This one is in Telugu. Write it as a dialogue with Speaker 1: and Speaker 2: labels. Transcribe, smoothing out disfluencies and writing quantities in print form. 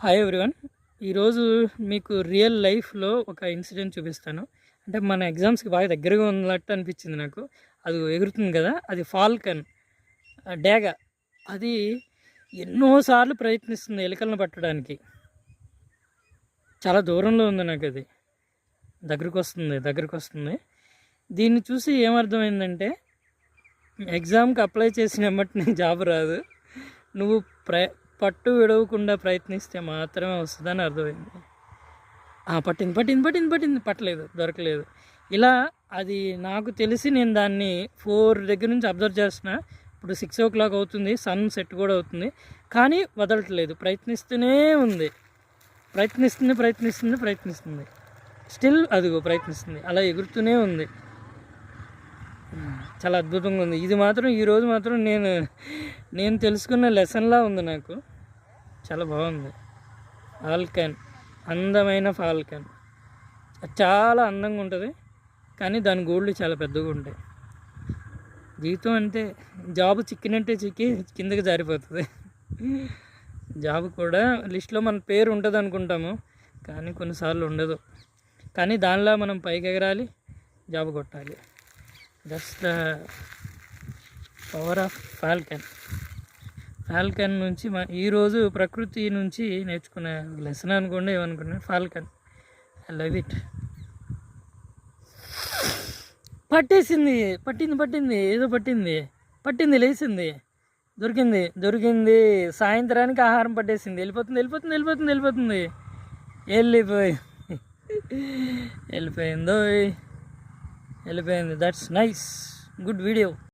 Speaker 1: Hi everyone. ఈరోజు మీకు రియల్ లైఫ్లో ఒక ఇన్సిడెంట్ చూపిస్తాను. అంటే మన ఎగ్జామ్స్కి బాగా దగ్గరగా ఉన్నట్టు అనిపించింది నాకు. అది ఎగురుతుంది కదా, అది ఫాల్కన్ డేగ. అది ఎన్నోసార్లు ప్రయత్నిస్తుంది ఎలుకలను పట్టడానికి. చాలా దూరంలో ఉంది నాకు. అది దగ్గరికి వస్తుంది. దీన్ని చూసి ఏమర్థమైందంటే, ఎగ్జామ్కి అప్లై చేసిన వెంటనే జాబ్ రాదు, నువ్వు పట్టు విడవకుండా ప్రయత్నిస్తే మాత్రమే వస్తుందని అర్థమైంది. పట్టలేదు, దొరకలేదు. ఇలా అది నాకు తెలిసి నేను దాన్ని 4 దగ్గర నుంచి అబ్జర్వ్ చేస్తున్నా. ఇప్పుడు 6 o'clock అవుతుంది, సన్ సెట్ కూడా అవుతుంది, కానీ వదలట్లేదు, ప్రయత్నిస్తూనే ఉంది. ప్రయత్నిస్తుంది స్టిల్ అదిగో ప్రయత్నిస్తుంది, అలా ఎగురుతూనే ఉంది. చాలా అద్భుతంగా ఉంది. ఇది మాత్రం ఈరోజు మాత్రం నేను తెలుసుకున్న లెసన్లా ఉంది నాకు. చాలా బాగుంది. ఫాల్కన్, అందమైన ఫాల్కన్. చాలా అందంగా ఉంటుంది, కానీ దాని గోళ్ళు చాలా పెద్దగా ఉంటాయి. జీవితం అంటే జాబ్ చిక్కినట్టే చిక్కి కిందకి జారిపోతుంది. జాబ్ కూడా లిస్ట్లో మన పేరు ఉంటుంది అనుకుంటాము, కానీ కొన్నిసార్లు ఉండదు. కానీ దానిలో మనం పైకి ఎగరాలి, జాబ్ కొట్టాలి. That's the power of Falcon నుంచి ఈరోజు ప్రకృతి నుంచి నేర్చుకునే లెసన్ అనుకోండి, ఏమనుకున్నా. Falcon, I love it. పట్టింది, ఏదో పట్టింది, లేచింది, దొరికింది. సాయంత్రానికి ఆహారం పట్టేసింది. వెళ్ళిపోతుంది. వెళ్ళిపోయింది. That's nice, good video.